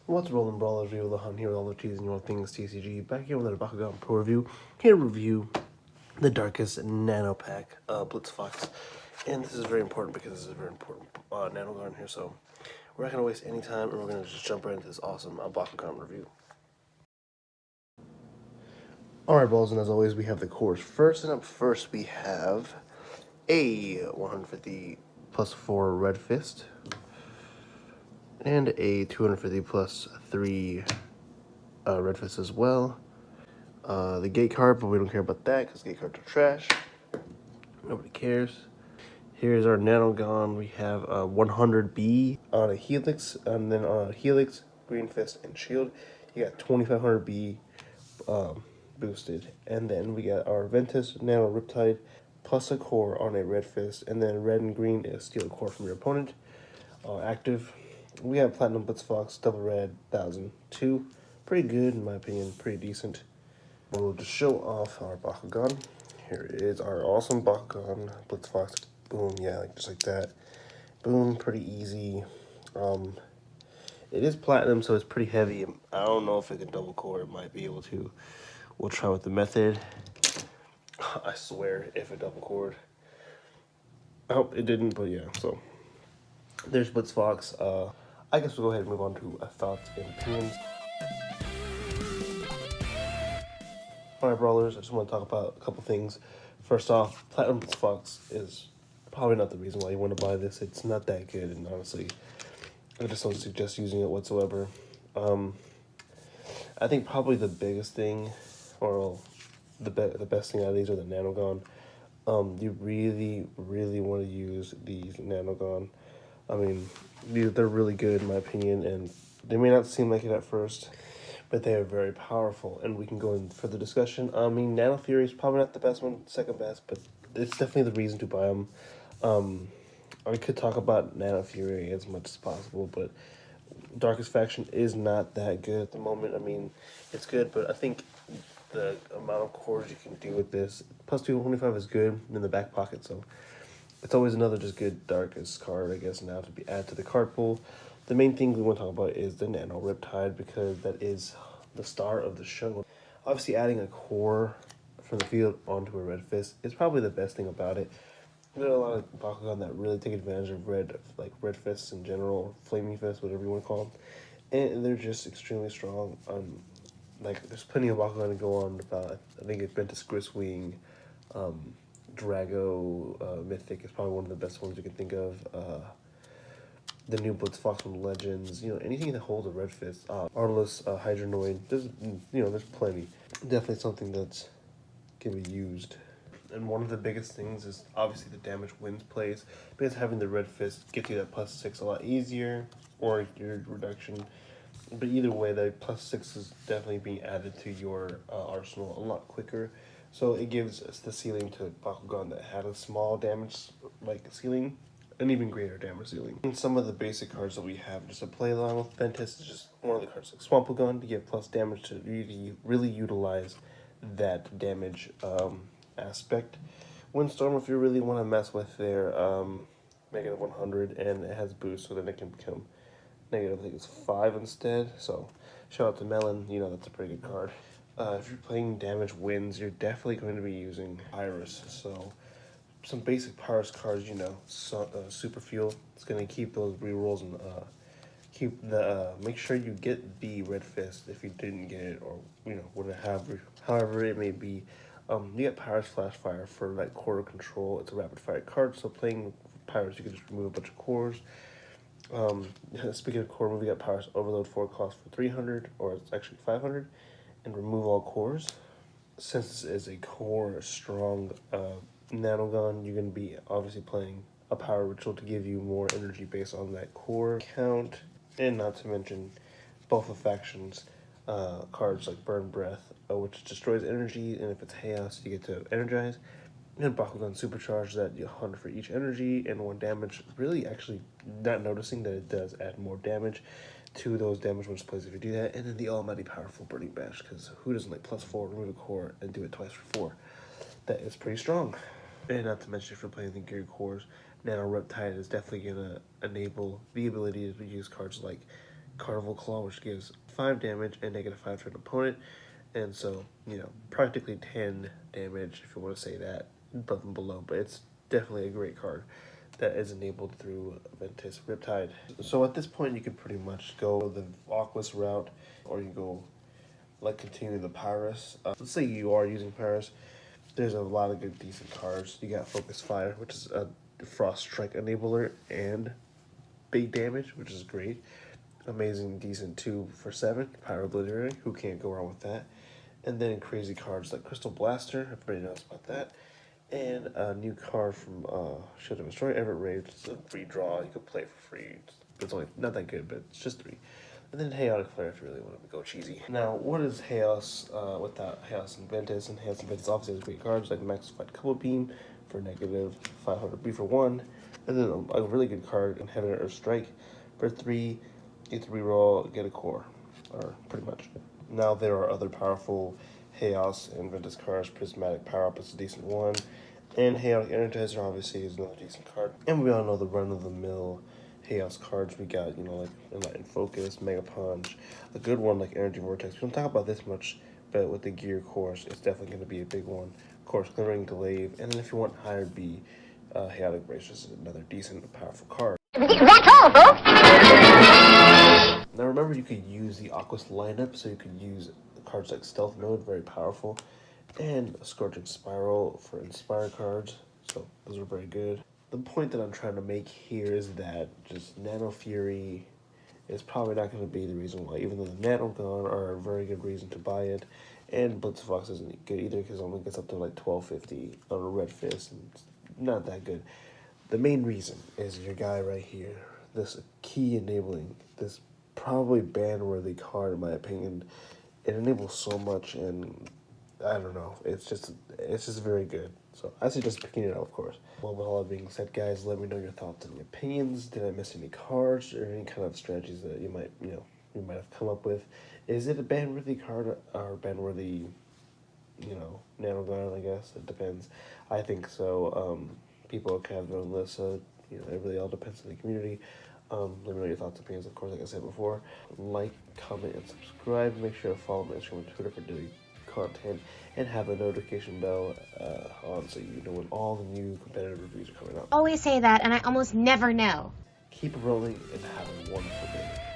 What's rolling, brawlers? Vivalahunt here with all the cheese and all things TCG. Back here with another Bakugan Pro review. Here to review the Darkus Nano Pack, BlitzFox. And this is very important because this is a very important Nanogan here. So we're not going to waste any time and we're going to just jump right into this awesome Bakugan review. Alright, balls, and as always, we have the cores first. And up first, we have a 150 plus 4 Red Fist. And a 250 plus 3 Red Fist as well. The gate card, but we don't care about that because gate cards are trash. Nobody cares. Here's our Nanogan. We have a 100B on a Helix, and then on a Helix, Green Fist, and Shield, you got 2500B boosted. And then we got our Ventus Nano Riptide plus a core on a Red Fist, and then red and green is steal a core from your opponent. Active. We have Platinum BlitzFox, double red, 1002. Pretty good, in my opinion, pretty decent. We'll just show off our Bakugan. Here is our awesome Bakugan BlitzFox. Boom, yeah, just like that. Boom, pretty easy. It is platinum, so it's pretty heavy. I don't know if it can double core. It might be able to. We'll try with the method. I swear, if it double cored. I hope it didn't, but yeah, so. There's BlitzFox. I guess we'll go ahead and move on to thoughts and opinions. Alright, brawlers, I just want to talk about a couple things. First off, Platinum BlitzFox is probably not the reason why you want to buy this. It's not that good, and honestly, I just don't suggest using it whatsoever. I think probably the biggest thing, or the best thing out of these are the Nanogan. You really want to use these Nanogan. I mean, they're really good in my opinion, and they may not seem like it at first, but they are very powerful, and we can go in further discussion. I mean, Nano Fury is probably not the best one, second best, but it's definitely the reason to buy them. I could talk about Nano Fury as much as possible, but Darkus faction is not that good at the moment. I mean, it's good, but I think the amount of cores you can do with this, plus 225 is good in the back pocket, so it's always another just good Darkus card, I guess, now to be added to the card pool. The main thing we want to talk about is the Nano Riptide, because that is the star of the show. Obviously, adding a core from the field onto a Red Fist is probably the best thing about it. There are a lot of Bakugan that really take advantage of Red Fists in general, Flaming Fists, whatever you want to call them, and they're just extremely strong. Like, there's plenty of Bakugan to go on about. I think it's Ventus Griswing, Drago, Mythic is probably one of the best ones you can think of. The new BlitzFox from Legends, anything that holds a Red Fist. Artless, Hydronoid, there's plenty. Definitely something that can be used. And one of the biggest things is obviously the damage wins plays, because having the Red Fist gets you that +6 a lot easier, or your reduction. But either way, that +6 is definitely being added to your arsenal a lot quicker. So it gives us the ceiling to Bakugan that had a small damage ceiling, an even greater damage ceiling. And some of the basic cards that we have just to play along with Ventus is just one of the cards like Swampagon to give plus damage to really utilize that damage aspect. Windstorm, if you really want to mess with their negative 100, and it has boost, so then it can become negative, I think it's 5 instead. So shout out to Melon, that's a pretty good card. If you're playing damage wins, you're definitely going to be using Iris. So some basic Pyrus cards, Super Fuel. It's going to keep those rerolls and make sure you get the Red Fist if you didn't get it, or wouldn't have, however it may be. You get Pyrus Flash Fire for that core control. It's a rapid fire card, so playing Pyrus, you can just remove a bunch of cores. Speaking of core move, we got Pyrus Overload 4 cost for 300, or it's actually 500, and remove all cores. Since this is a core strong Nanogan, you're going to be obviously playing a power ritual to give you more energy based on that core count, and not to mention both the factions cards like Burn Breath, which destroys energy, and if it's chaos, you get to energize. And Bakugan Supercharge that 100 for each energy and 1 damage. Really, actually, not noticing that it does add more damage to those damage bonus plays if you do that. And then the almighty powerful Burning Bash, because who doesn't like +4, remove a core, and do it twice for 4? That is pretty strong. And not to mention, if you're playing the geared cores, Nano Riptide is definitely going to enable the ability to use cards like Carnival Claw, which gives 5 damage and -5 to an opponent. And so, practically 10 damage, if you want to say that, above and below. But it's definitely a great card that is enabled through Ventus Riptide. So at this point, you can pretty much go the Aquas route, or you go, continue the Pyrus. Let's say you are using Pyrus. There's a lot of good, decent cards. You got Focus Fire, which is a Frost Strike enabler, and big damage, which is great. Amazing, decent 2 for 7, Pyro Obliterate, who can't go wrong with that. And then crazy cards like Crystal Blaster, everybody knows about that. And a new card from Shield of Destroy, Everett Rage, it's a free draw, you can play for free. It's only not that good, but it's just 3. And then Chaotic Flare if you really want to go cheesy. Now, what is Chaos without Chaos and Ventus? And Chaos and Ventus obviously has great cards like Maxified Couple Beam for -500 B for 1. And then a really good card, Inhibitor or Strike, for 3. Get to reroll, get a core, or pretty much. Now there are other powerful Chaos and Ventus cards. Prismatic Power Up is a decent one, and Chaotic Energizer obviously is another decent card. And we all know the run-of-the-mill Chaos cards. We got, like Enlightened Focus, Mega Punch, a good one like Energy Vortex. We don't talk about this much, but with the Gear course, it's definitely going to be a big one. Course Clearing, Glaive, and then if you want higher B, Chaotic Brace is another decent, powerful card. That's all, folks! Now remember, you could use the Aquas lineup, so you could use cards like Stealth Mode, very powerful, and Scorching Spiral for Inspire cards, so those are very good. The point that I'm trying to make here is that just Nano Fury is probably not going to be the reason why, even though the Nanogan are a very good reason to buy it, and BlitzFox isn't good either because it only gets up to like 1250 on a Red Fist, and it's not that good. The main reason is your guy right here, this key enabling, this probably ban-worthy card in my opinion. It enables so much, and I don't know, it's just very good. So I suggest picking it up, of course. Well, with all that being said, guys, let me know your thoughts and opinions. Did I miss any cards or any kind of strategies that you might have come up with? Is it a ban-worthy card or ban-worthy, Nanogan? I guess it depends. I think so. People can have their own list, so it really all depends on the community. Let me know your thoughts and opinions, of course, like I said before. Like, comment, and subscribe. Make sure to follow me on Instagram and Twitter for daily content, and have the notification bell on so you know when all the new competitive reviews are coming out. Always say that, and I almost never know. Keep rolling and have a wonderful day.